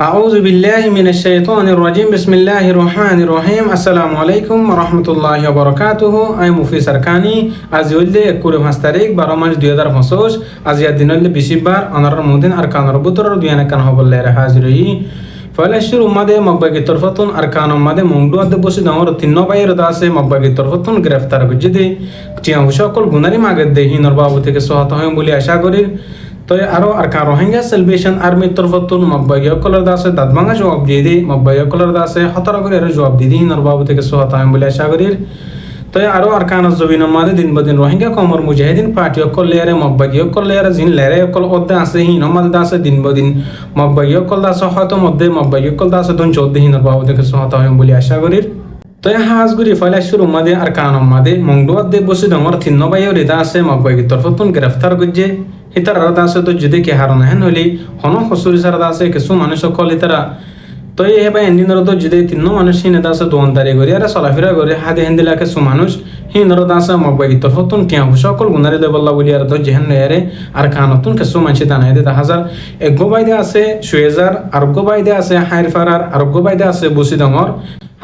أعوذ بالله من الشيطان الرجيم بسم الله الرحمن الرحيم السلام عليكم ورحمة الله وبركاته أي مفيد سركاني أزيولي كل مستريك برامج 2025 أزياد دين اللي بيشبار أنا رمودين أركان ربطر رديانا كان هو بالله حاضري فلاشر ماده مباغي طرفتون أركان ماده مونغدو أد بوسي دمر تينو باير داسه مباغي طرفتون گرفتار گجدي تيان وشاكل گوناري ماگد دهي نربابو থেকে সহায়তা হয় বলে আশা করি তো আরো আরকান রোহিঙ্গা সেলিব্রেশন আর্মির তরফতুন মব্বাইয়া কলার দাসে দাদমাঙ্গা জবাব দিয়ে দি মব্বাইয়া কলার দাসে হতরা করে জবাব দিয়ে দি নরবাবু থেকে সহায়তা হয় বলে আশা করি তো আরো আরকান জবিন মাদে দিন বদিন রোহিঙ্গা কমর মুজাহিদিন পার্টি অকল লেয়ারে মব্বাইয়া অকল লেয়ারে জিন লেয়ারে অকল অদ্দা আছে হিন মাদ দাসে দিন বদিন মব্বাইয়া অকল দাসে হয়তো মধ্যে মব্বাইয়া অকল দাসে দন চোদ্দ হিন নরবাবু থেকে সহায়তা হয় বলে আশা করি তো হাজগুড়ি ফয়লাশুর মাদে আরকান মাদে মংডুয়াদ দে বসে ডমর তিন্ন বাইও রিদা আছে মব্বাইয়া তরফতুন গ্রেফতার গজ্জে হিতার আলাদা আছে তো যদি কে হারণ হেন হলি হন হসুরি সারদা আছে কিছু মানুষ সকল হিতারা তো এই হেবা এন্দিনর তো যদি তিন্ন মানুষ হিনেদা আছে দোয়ানদারি করি আর চলাফেরা করে হাতে হেন্দিলা কিছু মানুষ হিনর দাসে মব্বাইয়া তরফতুন টিয়া সকল গুনারি দেবল্লা বলি আর তো যেহেন নেয়ারে আর কানতুন কিছু মানুষ দানাই দে হাজার এক বাইদে আছে সুয়েজার আরোগ্য বাইদে আছে হাইর ফারার আরোগ্য বাইদে আছে বসি ডমর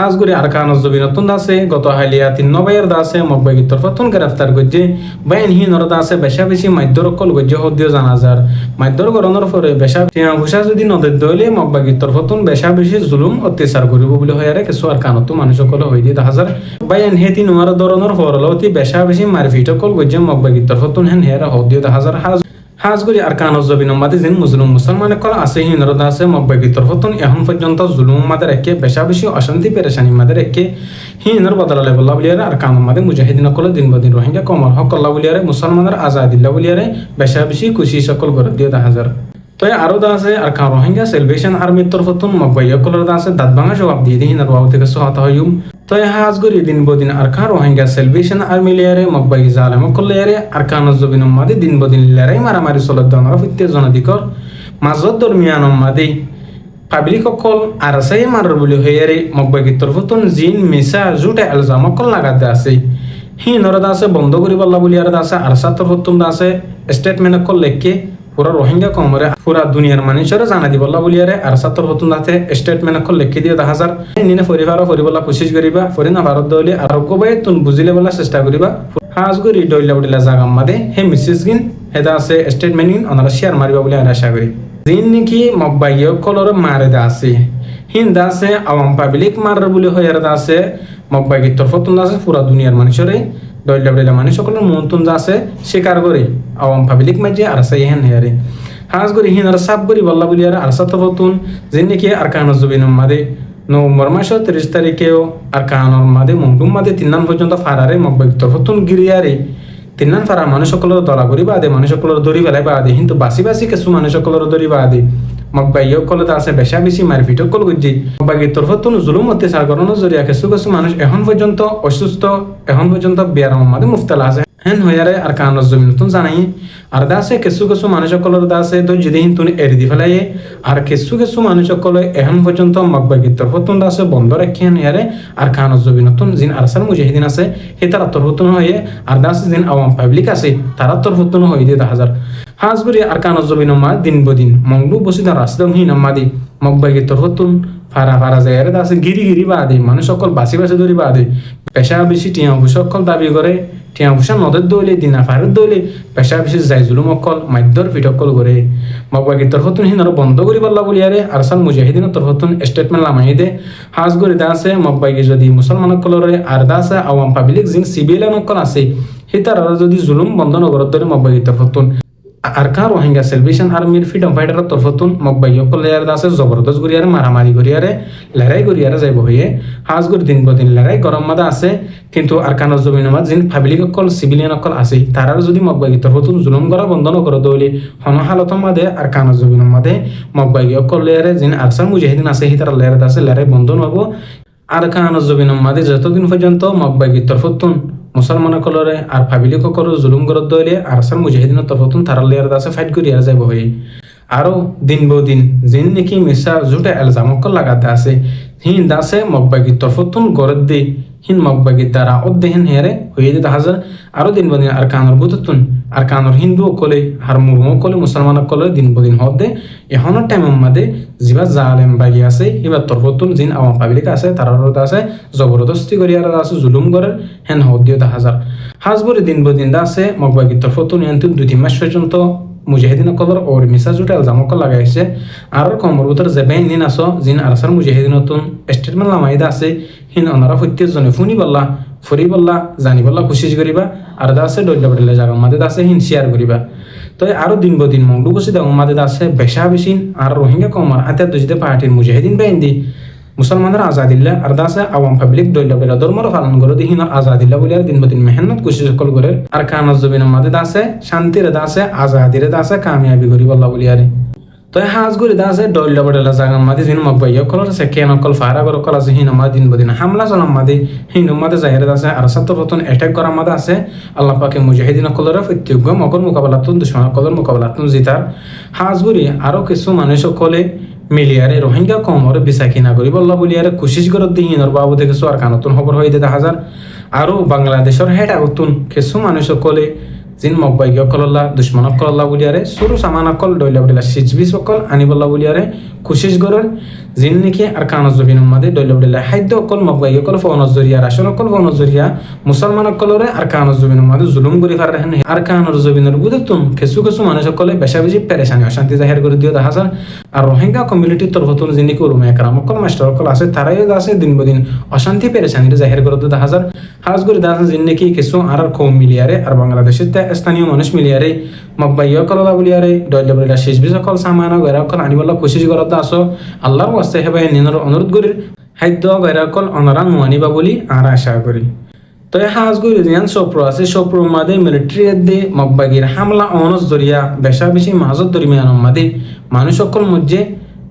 হাজগুড়ি আরকান জবিনতুন দাসে গত হালিয়া তিন নবাইয়ের দাসে মব্বাইয়া তরফতুন গ্রেফতার গজ্জে বাইন হিনর দাসে বেশা বেশি মাধ্যর কল গজ্জে হদ্দিও জানাজার মাধ্যর গরণের পরে বেশা টিয়া ভুষা যদি নদের দইলে মব্বাইয়া তরফতুন বেশা বেশি জুলুম অত্যাচার করিব বলে হয়ারে কিছু আরকানতো মানুষ সকল হই দিয়ে হাজার বাইন হেতি নোয়ার ধরনের ফরলতি বেশা বেশি মারফিট কল গজ্জে মব্বাইয়া তরফতুন হেন হেরা হদ্দিও হাজার হাজগুড়ি আরকান জবিন মাদে জিন মুসলিম মুসলমান কল আছে হিনর দাসে মব্বাইয়া তরফতুন এখন পর্যন্ত জুলুম মাদের একে বেশা বেশি অশান্তি পেরেশানি মাদের একে হিনর বদলালে বল্লা বলিয়ারে আরকান মাদে মুজাহিদিন কল দিন বদিন রোহিঙ্গা কমর হক আল্লাহ বলিয়ারে মুসলমানের আজাদিল্লা বলিয়ারে বেশা বেশি খুশি সকল করে দিয়ে হাজার তো আরো দাসে আরকান রোহিঙ্গা সেলিব্রেশন আর্মির তরফতুন মব্বাইয়া কলর দাসে দাঁতভাঙা জবাব দিয়ে দিই হিনর বাবু থেকে সহায়তা হইম তো হাজগুড়ি দিন বদিন আরকান রোহিঙ্গা সেলিব্রেশন আর্মি লেয়ারে মব্বাইয়া জালেম কল লেয়ারে আরকান জবিন মাদে দিন বদিন লেয়ারে মারামারি চলত দনরা ফিতে জনদিকর মাজত দরমিয়ান মাদে পাবলিক অকল আরসাই মারার বলি হইয়ারে মব্বাইয়া তরফতুন জিন মিসা জুটে আলজাম অকল লাগাতে আছে হিনর দাসে বন্ধ করি বল্লা বলি আর দাসে আরসা তরফতুন দাসে স্টেটমেন্ট অকল লেখকে পুরা রোহিঙ্গা কমরে পুরা দুনিয়ার মানুষের জানা দি বল্লা বলিয়ারে আর সাতর হতুন দাতে স্টেটমেন্ট অকল লিখি দিয়ে 10,000 নিনে পরিবার পরিবলা কোশিশ করিবা পরে না ভারত দলি আরোগ্য বাই তুন বুঝিলে বলা চেষ্টা করিবা হাজগুড়ি ডইলা বডিলা জাগাম মাদে হে মিসেস গিন হেদা আছে স্টেটমেন্ট গিন অনারা শেয়ার মারিবা বলে আশা করি জিন নাকি মব্বাইয়া কলর মারে দাসে হিন দাসে আওয়াম পাবলিক মার বলে হয়ার দাসে মব্বাইয়া তরফতুন দাসে পুরা দুনিয়ার মানুষেরে ডইলা বডিলা মানুষ সকলের মনতুন দাসে স্বীকার করে আওয়াম পাবলিক মাঝে আর সাই হেন হেয়ারে হাজগুড়ি হিন আর সাব করি বল্লা বলি আর আরসা তরফতুন জিন নাকি আরকান জবিন মাদে নভেম্বর মাসের 30 তারিখেও আরকানর মাদে মংডুম মাদে তিনান পর্যন্ত ফারারে মব্বাইয়া তরফতুন গিরিয়ারে তিনান ফারা মানুষ সকলের দলা করি বাদে মানুষ সকলের দড়ি ফেলাই বাদে কিন্তু বাসি বাসি কিছু মানুষ সকলের দড়ি বাদে মব্বাইয়া কল আছে বেশা বেশি মারপিট কল গজ্জি মব্বাইয়া তরফতুন জুলুম অত্যাচার করানোর জরিয়া কিছু কিছু মানুষ এখন পর্যন্ত অসুস্থ এখন পর্যন্ত বিয়ার মাদে মুফতালা আছে হেন হইয়ারে আরকান জমিনতুন জানাই আর দাসে কিছু কিছু মানুষ সকলের দাসে তো যদি তুন এড়ি দি ফেলাই আর কিছু কিছু মানুষ সকলে এখন পর্যন্ত মব্বাইয়া তরফতুন দাসে বন্ধ রাখেন ইয়ারে আরকান জমিনতুন জিন আরসাল মুজাহিদিন আছে হে তারা তরফতুন হয়ে আর দাসে জিন আওয়াম পাবলিক আছে তারা তরফতুন হয়ে দিয়ে 10,000 হাজগুড়ি আরকান জবিন মা দিন বদিন মংডু বসিদা রাসদম হি নামাদি মব্বাইয়া তরফতুন ফারা ফারা যায় দাসে গিরি গিরি বাদে মানুষ সকল বাসি বাসি ধরি বাদে পেশা বেশি টিয়া সকল দাবি করে টিয়া ভুষা নদের দইলে দিনা ফারের দইলে পেশা বেশি যাই জুলুম অকল মাধ্যর ফিটকল করে মব্বাইয়া তরফতুন হিনর বন্ধ করি বল্লা বলিয়ারে আরসাল মুজাহিদিনের তরফতুন স্টেটমেন্ট লামাই দে হাজগুড়ি দাসে মব্বাইয়া যদি মুসলমান অকলরে আর দাসে আওয়াম পাবলিক জিন সিভিলিয়ান অকল আছে হিতার যদি জুলুম বন্ধ নগরত ধরে মব্বাইয়া তরফতুন আরকান রোহিঙ্গা সেলিব্রেশন আর্মির ফ্রিডম ফাইটার তরফতুন মব্বাইয়া কল লেয়ার দাসে জবরদস্ত গরিয়ারে মারামারি গরিয়ারে লড়াই গরিয়ারে যাইব হয়ে হাজগুড়ি দিন বদিন লড়াই গরম মাদা আছে কিন্তু আরকান জমিন মাদ জিন পাবলিক অকল সিভিলিয়ান অকল আছে তারার যদি মব্বাইয়া তরফতুন জুলুম করা বন্ধ নগর দইলে হন হালত মাদে আরকান জমিন মাদে মব্বাইয়া কল লেয়ারে জিন আরসাল মুজাহিদিন আছে হিতার লেয়ার দাসে লড়াই বন্ধ নব আরকান জমিন মাদে যতদিন পর্যন্ত মব্বাইয়া তরফতুন মুসলমান কলরে আর পাবলিক কলর জুলুম করত দইলে আরসাল মুজাহিদিন তরফতুন তারা লেয়ার দাসে ফাইট করিয়া যাইব হয়ে আরো দিন বদিন জিন নাকি মিসা জুটে এলজাম অকল লাগাতে আছে হিন দাসে মব্বাইয়া তরফতুন গরদ দি হিন মগবাগির দ্বারা অধ্যহীন হেরে হয়ে যেতে হাজার আরো দিন বদিন আর কানর বুতুন আর কানর হিন্দু কলে আর মুরমু কলে মুসলমান কলে দিন বদিন হদে এখনের টাইম মাদে যিবা জালেম বাগি আছে এবার তরফতুন জিন আওয়াম পাবলিক আছে তার আছে জবরদস্তি করি আর আছে জুলুম করে হেন হদিও দা হাজার হাজবরে দিন বদিন দা আছে মগবাগির তরফতুন এন্তু 2-3 মাস পর্যন্ত মুজাহিদিন কলর ওর মিসা জুটে আলজাম কল লাগাইছে আর কমর ভিতর যে বেন নিন আসো জিন আরসার মুজাহিদিন নতুন স্টেটমেন্ট লামাইদা আছে হিন অনারা প্রত্যেক জনে ফুনি বল্লা ফুরি বল্লা জানি বল্লা কোশিশ করিবা আর দা আছে ডল্লা বডলে জায়গা মাদে আছে হিন শেয়ার করিবা তো আরো দিন বদিন মংডু বসে দাও মাদে আছে বেশা বেশিন আর রোহিঙ্গা কমর আতে দুজিতে পার্টির মুজাহিদিন বেইন্দি মুসলমানদের আজাদিল্লা আর দাসে আওয়াম পাবলিক দৈল্য বেলা ধর্মর পালন করে দিহিন আজাদিল্লা বলে আর দিন বদিন মেহনত কুশি সকল করে আর কানজ জবিনের মাঝে দাসে শান্তির দাসে আজাদির দাসে কামিয়াবি করি বল্লা বলি আরে তো হাজ করে দাসে দৈল্য বেলা জাগাম মাঝে জিন মকবাইয়া কলর আছে কেন কল ফারা করে কল আছে হিন মাঝে দিন বদিন হামলা চলাম মাঝে হিন মাঝে জাহির দাসে আর সাত প্রতন অ্যাটাক করার মাঝে আছে আল্লাহ পাকে মুজাহিদিন কলরে প্রত্যেক মকর মোকাবেলাতুন দুশমন কলর মোকাবেলাতুন জিতার হাজ করে আরো কিছু মানুষ সকলে মিলিয়ারে রোহিঙ্গা কমরে বিসাকি না করি বল্লা বলিয়ারে কোশিশ করত দিহিনর বাবু থেকে আর কানতুন খবর হয়ে দেখা হাজার আরো বাংলাদেশের হেড আগতুন কিছু মানুষ সকলে জিন মকবাই কলল্লা দুশ্মন কলল্লা বলিয়ারে সরু সামান কল ডইলা বলিলা সিজবি সকল আনি বল্লা বলিয়ারে কোশিশ করেন জিন নাকি আর কানজ জবিন মাদে ডইলা বলিলা খাদ্য অকল মকবাই কল ফোনজ জরিয়া রাশন অকল ফোনজ জরিয়া মুসলমান কলরে আর কানজ জবিন মাদে জুলুম করি ফারেন আর কানজ জবিনের বুঝতুন কিছু কিছু মানুষ সকলে বেশা বেশি পেরেশানি অশান্তি জাহির করে দিও দেখা যায় আর রোহিঙ্গা কমিউনিটির তরফতুন যিনি উলুমা একরাম অকল মাস্টার অকল আছে তারাই আছে দিন বদিন অশান্তি পেরেশানি জাহির করে দিও দেখা যায় হাজ করে দেখা যায় যিনি নাকি কিছু আর কম মিলিয়ারে আর বাংলাদেশের স্থানীয় মানুষ মিলিয়ারে মকবাই কললা বলিয়ারে ডইলা বলিলা শেষ বিশ সকল সামান গেরা কল আনিবল্লা কোশিশ করতে আসো আল্লাহর ওয়াস্তে হেবাই নিনর অনুরোধ করি খাদ্য গেরা কল অনরা নুয়ানিবা বলি আর আশা করি তো হাজ করে জিয়ান সপ্র আছে সপ্র মাদে মিলিটারি দে মকবাগির হামলা অনস জরিয়া বেশা বেশি মাঝত দরিমিয়ান মাদে মানুষ সকল মধ্যে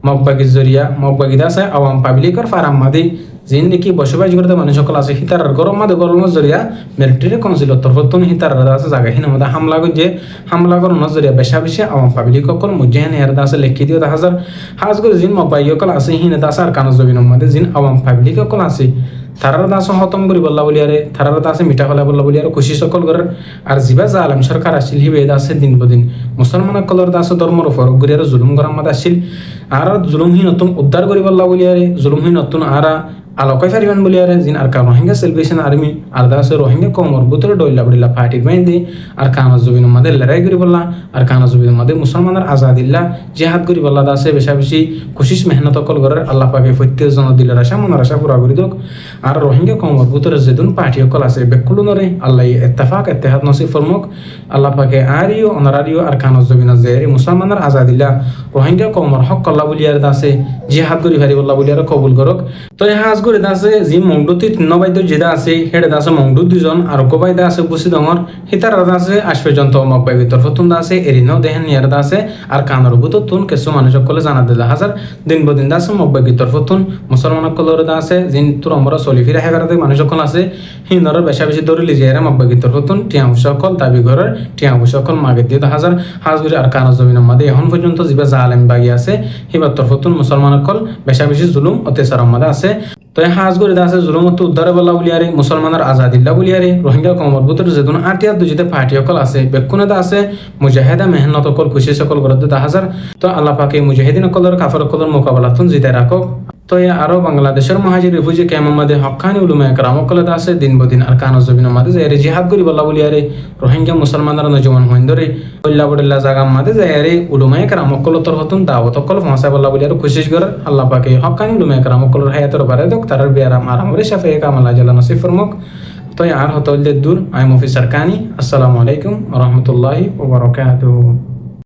মকবাগির জরিয়া মকবাগিদ আছে আওয়াম পাবলিকর ফারাম মাদে যিনি নাকি বসবাস করতে মানুষ সকল আছে হিতার গরম মাদে গরমের জরিয়া মিলিটারি কাউন্সিলর তরফতুন হিতার আছে জায়গা হিন মধ্যে হামলা করছে হামলা করানোর জরিয়া বেশা বেশি আওয়াম পাবলিক সকল মধ্যে হেন হের আছে লেখি দিও দেখা হাজার হাজ করে জিন মকবাই সকল আছে হিন দাস আর কানজ জবিনের মধ্যে জিন আওয়াম পাবলিক সকল আছে তারার দাস খতম করি বল্লা বলিয়ারে তারার দাসে মিঠা ফলা বল্লা বলিয়ারে খুশি সকল করার আর জিবা জালেম সরকার আসিল হিবে দাসে দিন বদিন মুসলমান কলর দাস ধর্মর উপর গরিয়ার জুলুম করার মাদ আসিল আর জুলুমহীন নতুন উদ্ধার করি বল্লা বলিয়ারে জুলুমহীন নতুন আর আলোকাই ফারিবান বলিয়ারে জিন আর রোহিঙ্গা সেলিব্রেশন আর্মি আর দাসে রোহিঙ্গা কমর বুতরে ডইলা বলিলা পার্টির বাইন্দি আর কানা জবিনের মাদে লড়াই করি বল্লা আর কানা জবিনের মাদে মুসলমানের আজাদিল্লা জেহাদ করি বল্লা দাসে বেশা বেশি কোশিশ মেহনত কল করার আল্লাহ পাকে প্রত্যেক জন দিলের আশা মনের আশা পুরা করি দোক আর রোহিঙ্গা কমর বুতরে যেদিন পার্টি সকল আছে বেকুলনরে আল্লাহ ইত্তেফাক ইত্তেহাদ নসিব ফরমুক আল্লাহ পাকে আরিও অনারারিও আর কানা জবিনের জেরি মুসলমানের আজাদিল্লা রোহিঙ্গা কমর হক কল্লা বলিয়ার দাসে জিহাদ করি ফারি বল্লা বলিয়ার কবুল করক তো হাজ করে দাসে জি মংডুতি নবাইদ যেটা আছে হেডে দাসে মংডু দুজন আর গোবাইদা আছে বুসি দমর হিতার আছে আশ পর্যন্ত মকবাই ভিতর ফতুন দাসে এরিনো দেহেন নিয়ার দাসে আর কানর বুতুন কিছু মানুষ সকলে জানা দিলা হাজার দিন বদিন দাসে মকবাই ভিতর ফতুন মুসলমান কলর দাসে জিন তোর আমরা চলি ফিরে হেগারতে মানুষ সকল আছে হিন্দর বেশা বেশি দৌড়ি লিজিয়ারে মকবাই ভিতর ফতুন টিয়া সকল দাবি ঘরের টিয়া সকল মাগে দিয়ে হাজার হাজ করে আর কানর জমিনের মাদে এখন পর্যন্ত যিবা জালেম বাগি আছে হিবার তর ফতুন মুসলমান কল বেশা বেশি জুলুম অত্যাচার মাদে আছে তো হাজ করে দাসে জুলুমত উদ্ধারে বল্লা বলিয়ারে মুসলমানের আজাদিল্লা বলিয়ারে রোহিঙ্গা কমর বুতর যেদিন আটিয়া দুজিতে পার্টি সকল আছে বেকুনে দা আছে মুজাহিদা মেহনত সকল খুশি সকল করতে দা হাজার তো আল্লাহ পাকে মুজাহিদিন কলর কাফর কলর মোকাবেলাতুন জিতে রাখো তো আরো বাংলাদেশের মহাজির রিফিউজি ক্যাম্প মাদে হক্কানি উলুমা একরাম কলে আছে দিন বদিন আর কানজ জবিনের মাদে যাইরে জিহাদ করি বল্লা বলিয়ারে রোহিঙ্গা মুসলমানরা নজওয়ান হইন্দরে বল্লা বডল্লা জায়গা মাদে যাইরে উলুমা একরাম কল তর হতুন দাওয়াত কল ফসা বল্লা বলিয়ারে কোশিশ কর আল্লাহ পাকে হক্কানি উলুমা একরাম কলর হায়াতর বারে দক তারার বিয়ারাম আরামরে শাফে কামাল আল্লাহ নসিব ফরমুক তো আর হতল দূর আই মুফি সরকানি আসসালামু আলাইকুম ওয়া রাহমাতুল্লাহি ওয়া বারাকাতুহু।